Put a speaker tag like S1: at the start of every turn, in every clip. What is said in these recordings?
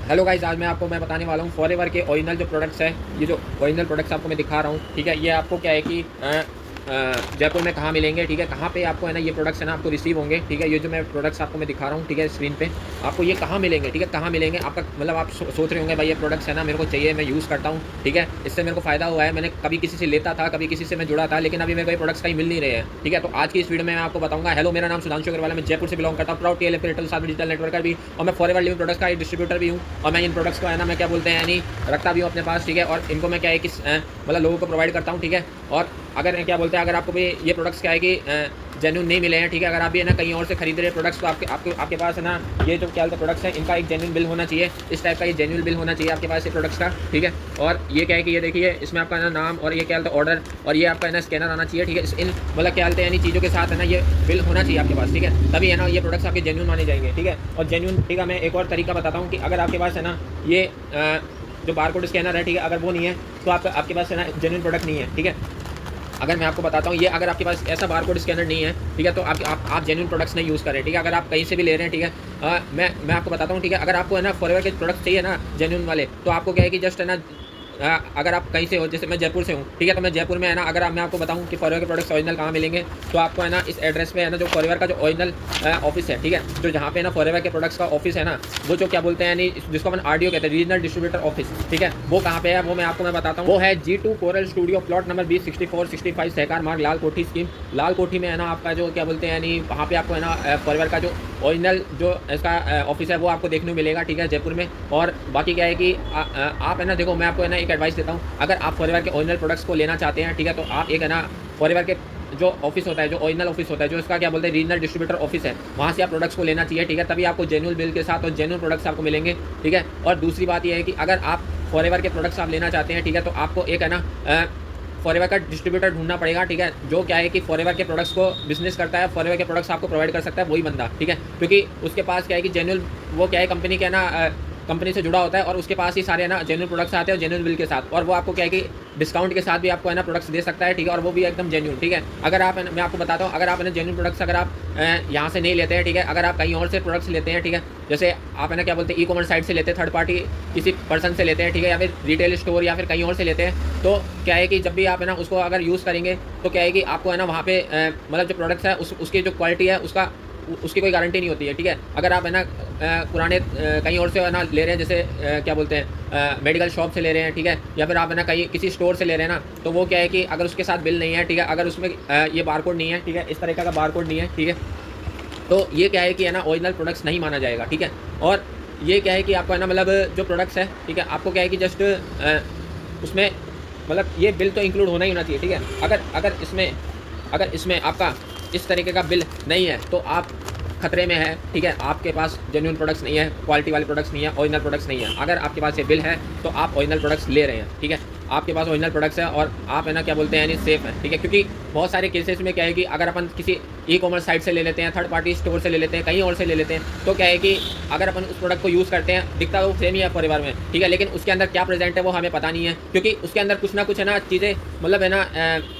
S1: Hello guys, आज मैं बताने वाला हूँ फॉरएवर के ओरिजिनल जो प्रोडक्ट्स है। ये जो ओरिजिनल प्रोडक्ट्स आपको मैं दिखा रहा हूँ, ठीक है। ये आपको क्या है कि जयपुर में कहाँ मिलेंगे, ठीक है। कहाँ पे आपको है ना ये प्रोडक्ट्स है ना आपको रिसीव होंगे, ठीक है। ये जो मैं प्रोडक्ट्स आपको मैं दिखा रहा हूँ, ठीक है, स्क्रीन पे आपको ये कहाँ मिलेंगे, ठीक है। कहाँ मिलेंगे आपका मतलब आप सोच रहे होंगे भाई ये प्रोडक्ट्स है ना मेरे को चाहिए, मैं यूज़ करता हूँ, ठीक है। इससे मेरे को फ़ायदा हुआ है, मैंने कभी किसी से लेता था, कभी किसी से मैं जुड़ा था, लेकिन अभी मेरे को ये प्रोडक्ट्स कहीं मिल नहीं रहे हैं, ठीक है। तो आज की इस वीडियो में मैं आपको बताऊँगा। हेलो, मेरा नाम सुधांशु अग्रवाल है, मैं जयपुर से बिलोंग करता हूँ, प्राउड टीएलएफ रिटेल साथ डिजिटल नेटवर्कर भी, और मैं फॉरएवर लिविंग प्रोडक्ट्स का एक डिस्ट्रीब्यूटर भी हूँ। और मैं इन प्रोडक्ट्स को है ना मैं क्या बोलते हैं यानी रखता भी हूँ अपने पास, ठीक है। और इनको मैं क्या है कि मतलब लोगों को प्रोवाइड करता हूँ, ठीक है। और अगर क्या बोलते हैं अगर आपको भी ये प्रोडक्ट्स क्या है कि जेन्युइन नहीं मिले हैं, ठीक है। अगर आप भी है ना कहीं और से खरीद रहे प्रोडक्ट्स, तो आपके पास है ना ये जो क्या बोलते हैं प्रोडक्ट्स हैं, इनका एक जेन्युइन बिल होना चाहिए। इस टाइप का ये जेन्युइन बिल होना चाहिए आपके पास ये प्रोडक्ट्स का, ठीक है। और ये क्या है कि ये देखिए इसमें आपका ना नाम और ये क्या बोलते हैं ऑर्डर और ये आपका है ना स्कैनर आना चाहिए, ठीक है। इन मतलब क्या बोलते हैं यानी चीज़ों के साथ है ना ये बिल होना चाहिए आपके पास, ठीक है। तभी है ना ये प्रोडक्ट्स आपके जेन्युइन माने जाएंगे, ठीक है। और जेन्युइन, ठीक है, मैं एक और तरीका बताता हूँ कि अगर आपके पास है ना ये जो बारकोड स्कैनर है, ठीक है, अगर वो नहीं है तो आपके पास है ना जेन्युइन प्रोडक्ट नहीं है, ठीक है। अगर मैं आपको बताता हूँ, ये अगर आपके पास ऐसा बारकोड स्कैनर नहीं है, ठीक है, तो आप जेन्युइन प्रोडक्ट्स नहीं यूज़ करें, ठीक है। अगर आप कहीं से भी ले रहे हैं, ठीक है, मैं आपको बताता हूँ, ठीक है। अगर आपको है ना फॉरएवर के प्रोडक्ट्स चाहिए ना जेन्युइन वाले, तो आपको क्या है कि जस्ट है ना अगर आप कहीं से हो, जैसे मैं जयपुर से हूँ, ठीक है, तो मैं जयपुर में है ना अगर मैं आपको बताऊँ कि फॉरएवर के प्रोडक्ट्स ओरिजिनल कहाँ मिलेंगे, तो आपको है ना इस एड्रेस पे है ना जो फॉरएवर का जो ओरिजिनल ऑफिस है, ठीक है, जो जहाँ पे ना फॉरएवर के प्रोडक्ट्स का ऑफिस है ना, वो जो क्या बोलते हैं यानी जिसको अपन आरडीओ कहते हैं, रीजनल डिस्ट्रीब्यूटर ऑफिस, ठीक है, वो कहाँ पे है वो मैं आपको बताता हूँ। वो है G2 coral studio, plot number 206465 सहकार मार्ग, लाल कोठी स्कीम। लाल कोठी में है ना आपका जो क्या बोलते हैं यानी वहाँ पे आपको है ना फॉरएवर का जो ओरिजिनल जो इसका ऑफिस है वो आपको देखने को मिलेगा, ठीक है, जयपुर में। और बाकी क्या है कि आप है ना देखो, मैं आपको है ना एक एडवाइस देता हूँ। अगर आप फॉरएवर के ओरिजिनल प्रोडक्ट्स को लेना चाहते हैं, ठीक है, तो आप एक है ना फॉरएवर के जो ऑफिस होता है, जो ओरिजिनल ऑफिस होता है, जो इसका क्या बोलते हैं रीजनल डिस्ट्रीब्यूटर ऑफिस है, वहाँ से आप प्रोडक्ट्स को लेना चाहिए, ठीक है। तभी आपको जेन्युइन बिल के साथ और जेन्युइन प्रोडक्ट्स आपको मिलेंगे, ठीक है। और दूसरी बात यह है कि अगर आप फॉरएवर के प्रोडक्ट्स आप लेना चाहते हैं, ठीक है, तो आपको एक है ना फॉरएवर का डिस्ट्रीब्यूटर ढूंढना पड़ेगा, ठीक है, जो क्या है कि फॉरएवर के प्रोडक्ट्स को बिजनेस करता है, फॉरएवर के प्रोडक्ट्स आपको प्रोवाइड कर सकता है वही बंदा, ठीक है। क्योंकि उसके पास क्या है कि जेन्युइन वो क्या है कंपनी के ना कंपनी से जुड़ा होता है, और उसके पास ही सारे ना जेन्युइन प्रोडक्ट्स आते हैं जेन्युइन बिल के साथ, और वो आपको क्या है कि डिस्काउंट के साथ भी आपको है ना प्रोडक्ट्स दे सकता है, ठीक है, और वो भी एकदम जेन्युइन, ठीक है। अगर आप मैं आपको बताता हूँ, अगर आप है ना जेन्युइन प्रोडक्ट्स अगर आप यहाँ से नहीं लेते हैं, ठीक है, अगर आप कहीं और से प्रोडक्ट्स लेते हैं, ठीक है, जैसे आप है ना क्या बोलते हैं ई कॉमर्स साइट से लेते हैं, थर्ड पार्टी किसी पर्सन से लेते हैं, ठीक है, या फिर रिटेल स्टोर या फिर कहीं और से लेते हैं, तो क्या है कि जब भी आप है ना उसको अगर यूज़ करेंगे, तो क्या है कि आपको है ना वहाँ पे मतलब जो प्रोडक्ट्स है उसकी जो क्वालिटी है उसकी कोई गारंटी नहीं होती है, ठीक है। अगर आप है ना पुराने कहीं और से है ना ले रहे हैं, जैसे क्या बोलते हैं मेडिकल शॉप से ले रहे हैं, ठीक है, या फिर आप है ना कहीं किसी स्टोर से ले रहे हैं ना, तो वो क्या है कि अगर उसके साथ बिल नहीं है, ठीक है, अगर उसमें ये बारकोड नहीं है, ठीक है, इस तरह का बारकोड नहीं है, ठीक है, तो ये क्या है कि है ना ओरिजिनल प्रोडक्ट्स नहीं माना जाएगा, ठीक है। और ये क्या है कि आपको है ना मतलब जो प्रोडक्ट्स है, ठीक है, आपको क्या है कि जस्ट उसमें मतलब ये बिल तो इंक्लूड होना ही होना चाहिए, ठीक है। अगर इसमें आपका इस तरीके का बिल नहीं है तो आप खतरे में है, ठीक है। आपके पास जेन्युइन प्रोडक्ट्स नहीं है, क्वालिटी वाले प्रोडक्ट्स नहीं है, ओरिजिनल प्रोडक्ट्स नहीं है। अगर आपके पास ये बिल है तो आप ओरिजिनल प्रोडक्ट्स ले रहे हैं, ठीक है, आपके पास ओरिजिनल प्रोडक्ट्स है और आप है ना क्या बोलते हैं यानी सेफ है, ठीक है। क्योंकि बहुत सारे केसेस में क्या है कि अगर अपन किसी ई कॉमर्स साइट से ले लेते हैं, थर्ड पार्टी स्टोर से ले लेते हैं, कहीं और से ले लेते हैं, तो क्या है कि अगर अपन उस प्रोडक्ट को यूज़ करते हैं, दिखता तो सेम ही है फॉरएवर में, ठीक है, लेकिन उसके अंदर क्या प्रेजेंट है वो हमें पता नहीं है, क्योंकि उसके अंदर कुछ ना कुछ है ना चीज़ें मतलब है ना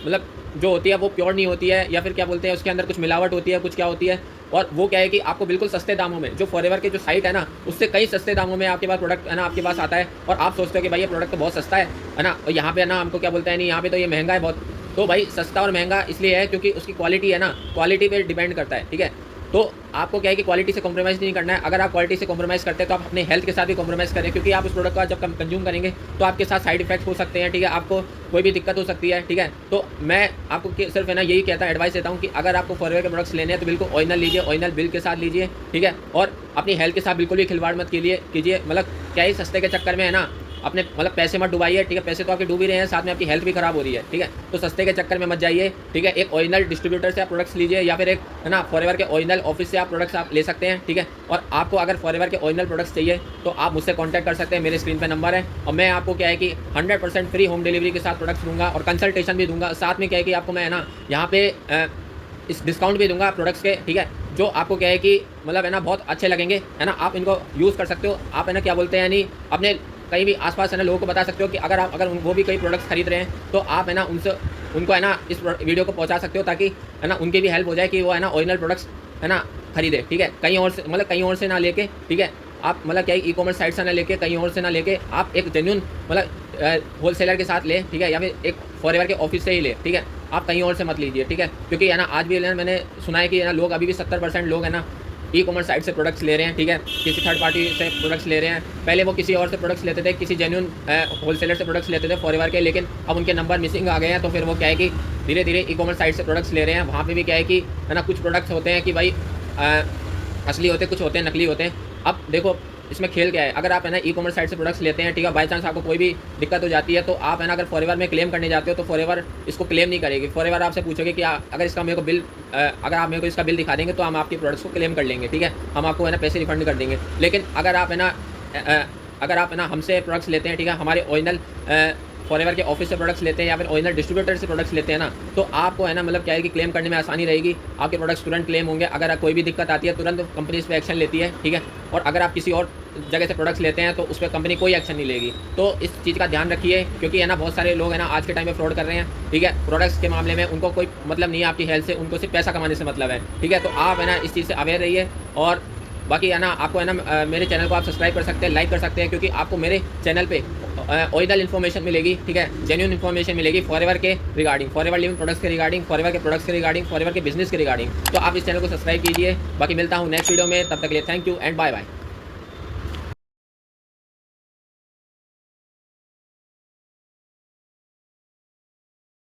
S1: मतलब जो होती है वो प्योर नहीं होती है, या फिर क्या बोलते हैं उसके अंदर कुछ मिलावट होती है, कुछ क्या होती है। और वो क्या है कि आपको बिल्कुल सस्ते दामों में, जो फॉरएवर के जो साइट है ना उससे कई सस्ते दामों में आपके पास प्रोडक्ट है ना आपके पास आता है, और आप सोचते हो कि भाई ये प्रोडक्ट तो बहुत सस्ता है ना, और यहाँ पे है ना हमको क्या बोलते हैं नहीं यहाँ पे तो ये महंगा है बहुत। तो भाई सस्ता और महंगा इसलिए है क्योंकि उसकी क्वालिटी है ना, क्वालिटी पे डिपेंड करता है, ठीक है। तो आपको क्या है कि क्वालिटी से कॉम्प्रोमाइज़ नहीं करना है। अगर आप क्वालिटी से कॉम्प्रोमाइज़ करते हैं तो आप अपने हेल्थ के साथ भी कॉम्प्रोमाइज़ करें, क्योंकि आप उस प्रोडक्ट का जब कंज्यूम करेंगे तो आपके साथ साइड इफेक्ट्स हो सकते हैं, ठीक है, आपको कोई भी दिक्कत हो सकती है, ठीक है। तो मैं आपको सिर्फ है ना यही कहता एडवाइस देता हूँ कि अगर आपको फॉरएवर के प्रोडक्ट्स लेने हैं तो बिल्कुल ओरिजिनल लीजिए, ओरिजिनल बिल के साथ लीजिए, ठीक है। और अपनी हेल्थ के साथ बिल्कुल भी खिलवाड़ मत कीजिए। मतलब क्या ही सस्ते के चक्कर में है ना अपने मतलब पैसे मत डुबाइए, ठीक है। पैसे तो आपके डूब ही रहे हैं, साथ में आपकी हेल्थ भी खराब हो रही है, ठीक है। तो सस्ते के चक्कर में मत जाइए, ठीक है। एक ओरिजिनल डिस्ट्रीब्यूटर से आप प्रोडक्ट्स लीजिए, या फिर एक है ना फॉरएवर के ओरिजिनल ऑफिस से आप प्रोडक्ट्स आप ले सकते हैं, ठीक है। और आपको अगर फॉरएवर के ओरिजिनल प्रोडक्ट्स चाहिए तो आप मुझसे कॉन्टैक्ट कर सकते हैं, मेरे स्क्रीन पर नंबर है। और मैं आपको क्या है कि 100% फ्री होम डिलीवरी के साथ प्रोडक्ट्स दूंगा और कंसल्टेशन भी दूंगा। साथ में क्या है कि आपको मैं है ना यहाँ पे इस डिस्काउंट भी दूंगा प्रोडक्ट्स के, ठीक है, जो आपको क्या है कि मतलब है ना बहुत अच्छे लगेंगे, है ना। आप इनको यूज़ कर सकते हो, आप है ना क्या बोलते हैं यानी अपने कहीं भी आसपास है ना लोगों को बता सकते हो कि अगर वो भी कई प्रोडक्ट्स खरीद रहे हैं तो आप है ना उनको है ना इस वीडियो को पहुंचा सकते हो, ताकि है ना उनकी भी हेल्प हो जाए कि वो है ना ओरिजिनल प्रोडक्ट्स है ना खरीदे, ठीक है, कहीं और से मतलब कहीं और से ना लेके, ठीक है। आप मतलब क्या है, ई-कॉमर्स साइट से ना लेके, कहीं और से ना लेके, आप एक जेन्युइन मतलब होलसेलर के साथ लें, ठीक है, या फिर एक फॉरएवर के ऑफिस से ही लें, ठीक है। आप कहीं और से मत लीजिए, ठीक है, क्योंकि है ना आज भी है ना मैंने सुना है कि है ना लोग अभी भी 70% लोग है ना ई-कॉमर्स साइट से प्रोडक्ट्स ले रहे हैं, ठीक है, किसी थर्ड पार्टी से प्रोडक्ट्स ले रहे हैं। पहले वो किसी और से प्रोडक्ट्स लेते थे, किसी जेन्युइन होलसेलर से प्रोडक्ट्स लेते थे फॉरएवर के, लेकिन अब उनके नंबर मिसिंग आ गए हैं, तो फिर वो क्या है कि धीरे धीरे ई-कॉमर्स साइट से प्रोडक्ट्स ले रहे हैं। वहाँ पे भी क्या है कि है ना कुछ प्रोडक्ट्स होते हैं कि भाई असली होते हैं, कुछ होते हैं नकली होते हैं। अब देखो इसमें खेल क्या है, अगर आप है ना ई-कॉमर्स साइट से प्रोडक्ट्स लेते हैं, ठीक है, बाई चांस आपको कोई भी दिक्कत हो जाती है, तो आप है ना अगर फॉरएवर में क्लेम करने जाते हो तो फॉरएवर इसको क्लेम नहीं करेगी। फॉरएवर आपसे पूछोगे कि अगर इसका मेरे को बिल अगर आप मेरे को इसका बिल दिखा देंगे तो हम आपके प्रोडक्ट्स को क्लेम कर लेंगे, ठीक है, हम आपको है ना पैसे रिफंड कर देंगे। लेकिन अगर आप है ना हमसे प्रोडक्ट्स लेते हैं, ठीक है, हमारे ओरिजिनल फॉरएवर के ऑफिस से प्रोडक्ट्स लेते हैं या फिर ओरिजिनल डिस्ट्रीब्यूटर से प्रोडक्ट्स लेते हैं ना, तो आपको है ना मतलब क्या है कि क्लेम करने में आसानी रहेगी। आपके प्रोडक्ट्स तुरंत क्लेम होंगे। अगर कोई भी दिक्कत आती है तुरंत कंपनी इस पर एक्शन लेती है, ठीक है। और अगर आप किसी और जगह से प्रोडक्ट्स लेते हैं तो उस पर कंपनी कोई एक्शन नहीं लेगी। तो इस चीज़ का ध्यान रखिए, क्योंकि है ना बहुत सारे लोग है ना आज के टाइम में फ्रॉड कर रहे हैं, ठीक है। प्रोडक्ट्स के मामले में उनको कोई मतलब नहीं है आपकी हेल्थ से, उनको सिर्फ पैसा कमाने से मतलब है, ठीक है। तो आप है ना इस चीज़ से अवेयर रहिए। और बाकी है ना आपको है ना मेरे चैनल को आप सब्सक्राइब कर सकते हैं, लाइक कर सकते हैं, क्योंकि आपको मेरे चैनल पे ओरिजिनल इन्फॉर्मेशन मिलेगी, ठीक है, जेन्युइन इन्फॉर्मेशन मिलेगी फॉरएवर के रिगार्डिंग, फॉरएवर लिविंग प्रोडक्ट्स के रिगार्डिंग, फॉरएवर के प्रोडक्ट्स के रिगार्डिंग, फॉरएवर के बिजनेस के रिगार्डिंग। तो आप इस चैनल को सब्सक्राइब कीजिए। बाकी मिलता हूँ नेक्स्ट वीडियो में, तब तक के लिए thank you and bye bye.